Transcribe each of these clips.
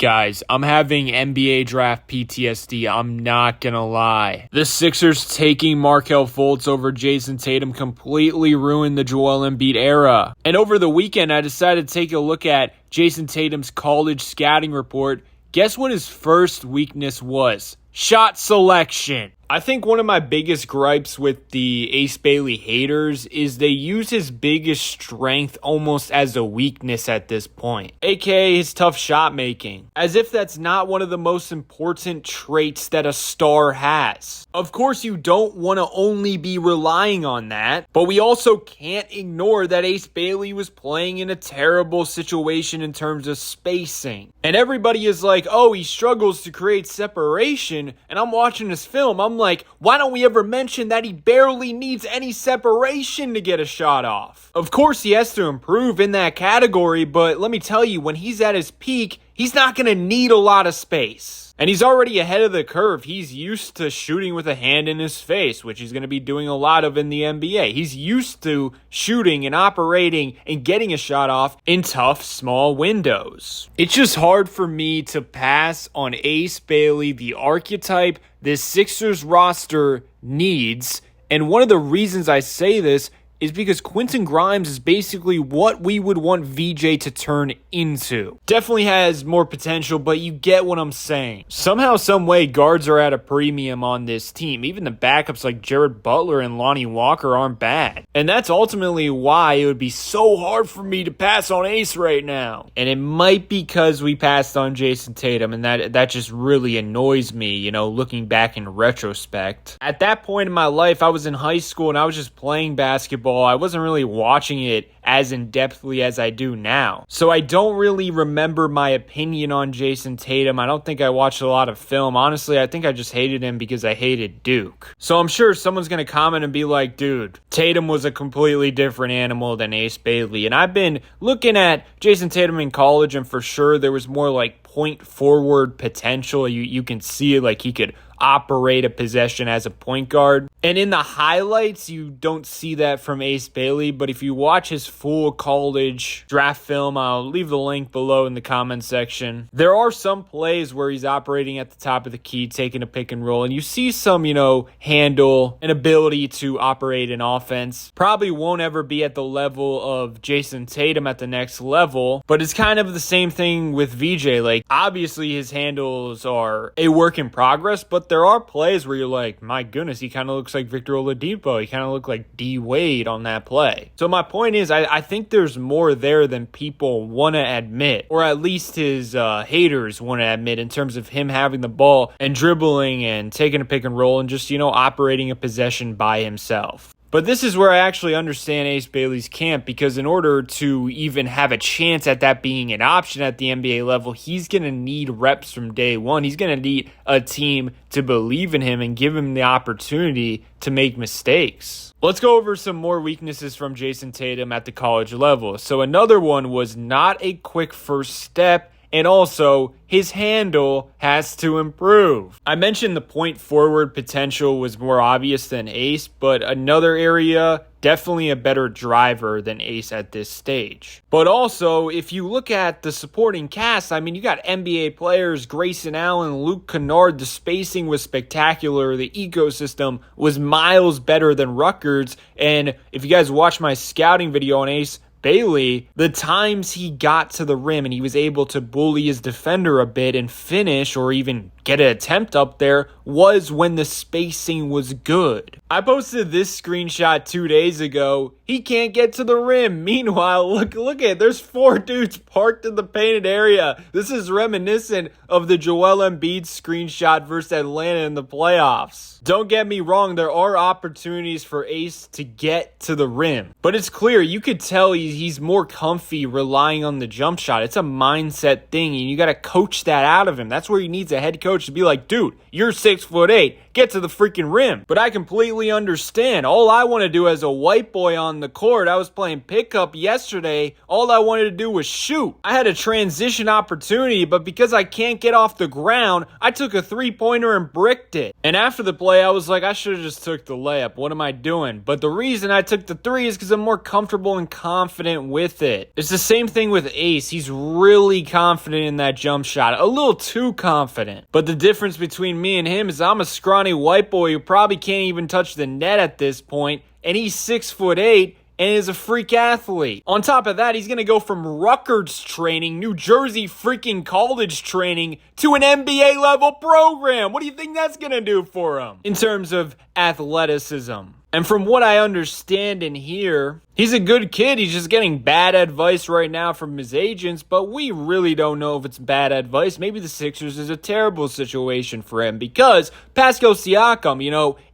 Guys, I'm having NBA draft PTSD, I'm not gonna lie. The Sixers taking Markelle Fultz over Jason Tatum completely ruined the Joel Embiid era. And over the weekend, I decided to take a look at Jason Tatum's college scouting report. Guess what his first weakness was? Shot selection. I think one of my biggest gripes with the Ace Bailey haters is they use his biggest strength almost as a weakness at this point, aka his tough shot making, as if that's not one of the most important traits that a star has. Of course, you don't want to only be relying on that, but we also can't ignore that Ace Bailey was playing in a terrible situation in terms of spacing. And everybody is like, oh, he struggles to create separation, and I'm watching this film, I'm like, why don't we ever mention that he barely needs any separation to get a shot off? Of course, he has to improve in that category, but let me tell you, when he's at his peak, he's not going to need a lot of space. And he's already ahead of the curve. He's used to shooting with a hand in his face, which he's going to be doing a lot of in the NBA. He's used to shooting and operating and getting a shot off in tough, small windows. It's just hard for me to pass on Ace Bailey, the archetype this Sixers roster needs. And one of the reasons I say this is because Quentin Grimes is basically what we would want VJ to turn into. Definitely has more potential, but you get what I'm saying. Somehow, some way, guards are at a premium on this team. Even the backups like Jared Butler and Lonnie Walker aren't bad. And that's ultimately why it would be so hard for me to pass on Ace right now. And it might be because we passed on Jason Tatum, and that just really annoys me, you know, looking back in retrospect. At that point in my life, I was in high school and I was just playing basketball. I wasn't really watching it as in-depthly as I do now. So I don't really remember my opinion on Jason Tatum. I don't think I watched a lot of film. Honestly, I think I just hated him because I hated Duke. So I'm sure someone's going to comment and be like, dude, Tatum was a completely different animal than Ace Bailey. And I've been looking at Jason Tatum in college, and for sure there was more like point forward potential. You can see it, like he could operate a possession as a point guard. And in the highlights, you don't see that from Ace Bailey, but if you watch his full college draft film, I'll leave the link below in the comment section. There are some plays where he's operating at the top of the key, taking a pick and roll, and you see some, handle and ability to operate an offense. Probably won't ever be at the level of Jason Tatum at the next level, but it's kind of the same thing with VJ. Like, obviously his handles are a work in progress, but there are plays where you're like, my goodness, he kind of looks like Victor Oladipo. He kind of looked like D Wade on that play. So my point is, I think there's more there than people want to admit, or at least his haters want to admit, in terms of him having the ball and dribbling and taking a pick and roll and just, operating a possession by himself. But this is where I actually understand Ace Bailey's camp, because in order to even have a chance at that being an option at the NBA level, he's going to need reps from day one. He's going to need a team to believe in him and give him the opportunity to make mistakes. Let's go over some more weaknesses from Jason Tatum at the college level. So another one was not a quick first step, and also his handle has to improve. I mentioned the point forward potential was more obvious than Ace, but another area, definitely a better driver than Ace at this stage. But also, if you look at the supporting cast, you got NBA players, Grayson Allen, Luke Kennard. The spacing was spectacular. The ecosystem was miles better than Rutgers. And if you guys watch my scouting video on Ace Bailey, the times he got to the rim and he was able to bully his defender a bit and finish or even get an attempt up there was when the spacing was good. I posted this screenshot 2 days ago. He can't get to the rim. Meanwhile, look at, there's 4 dudes parked in the painted area. This is reminiscent of the Joel Embiid screenshot versus Atlanta in the playoffs. Don't get me wrong, there are opportunities for Ace to get to the rim, but it's clear, you could tell he's more comfy relying on the jump shot. It's a mindset thing, and you got to coach that out of him. That's where he needs a head coach to be like, dude, you're 6'8". get to the freaking rim. But I completely understand. All I want to do as a white boy on the court, I was playing pickup yesterday, all I wanted to do was shoot. I had a transition opportunity, but because I can't get off the ground, I took a three-pointer and bricked it. And after the play, I was like, I should have just took the layup. What am I doing? But the reason I took the three is because I'm more comfortable and confident with it. It's the same thing with Ace. He's really confident in that jump shot. A little too confident. But the difference between me and him is I'm a scrawny white boy who probably can't even touch the net at this point, and he's 6'8" and is a freak athlete. On top of that, he's going to go from Rutgers training, New Jersey freaking college training, to an NBA level program. What do you think that's going to do for him in terms of athleticism? And from what I understand and hear, he's a good kid. He's just getting bad advice right now from his agents, but we really don't know if it's bad advice. Maybe the Sixers is a terrible situation for him because Pascal Siakam,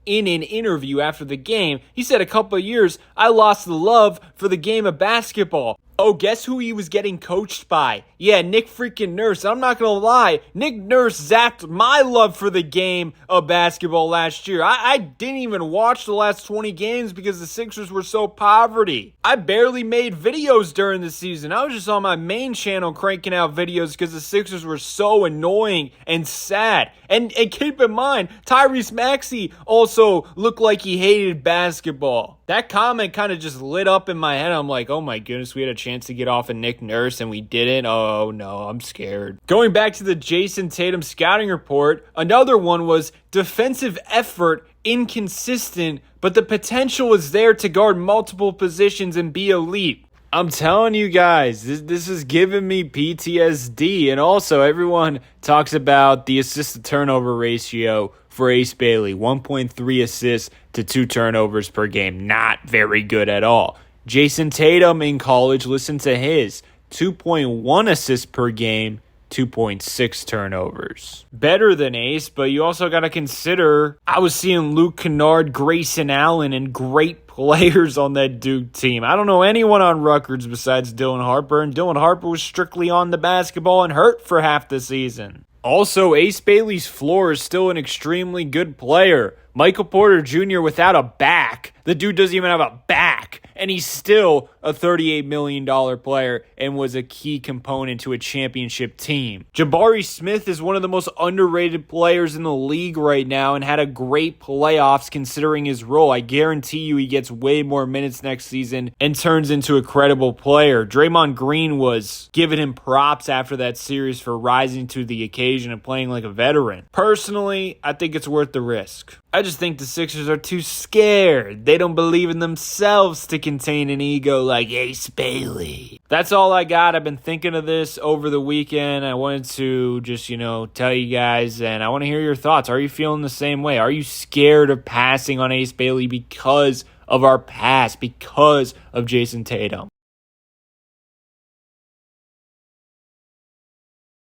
in an interview after the game, he said a couple of years, I lost the love for the game of basketball. Oh, guess who he was getting coached by? Yeah, Nick freaking Nurse. I'm not going to lie. Nick Nurse zapped my love for the game of basketball last year. I didn't even watch the last 20 games because the Sixers were so poverty. I barely made videos during the season. I was just on my main channel cranking out videos because the Sixers were so annoying and sad. And keep in mind, Tyrese Maxey also looked like he hated basketball. That comment kind of just lit up in my head. I'm like, oh my goodness, we had a chance to get off of Nick Nurse and we didn't. Oh no, I'm scared. Going back to the Jason Tatum scouting report, another one was defensive effort inconsistent, but the potential is there to guard multiple positions and be elite. I'm telling you guys, this is giving me PTSD. And also, everyone talks about the assist-to-turnover ratio for Ace Bailey. 1.3 assists to 2 turnovers per game. Not very good at all. Jason Tatum in college, listen to his. 2.1 assists per game, 2.6 turnovers. Better than Ace, but you also got to consider, I was seeing Luke Kennard, Grayson Allen, and great players on that Duke team. I don't know anyone on Rutgers besides Dylan Harper, and Dylan Harper was strictly on the basketball and hurt for half the season. Also, Ace Bailey's floor is still an extremely good player. Michael Porter Jr. without a back. The dude doesn't even have a back. And he's still a $38 million player and was a key component to a championship team. Jabari Smith is one of the most underrated players in the league right now and had a great playoffs considering his role. I guarantee you he gets way more minutes next season and turns into a credible player. Draymond Green was giving him props after that series for rising to the occasion and playing like a veteran. Personally, I think it's worth the risk. I just think the Sixers are too scared. They don't believe in themselves to contain an ego like Ace Bailey. That's all I got. I've been thinking of this over the weekend. I wanted to just, tell you guys, and I want to hear your thoughts. Are you feeling the same way? Are you scared of passing on Ace Bailey because of our past, because of Jason Tatum?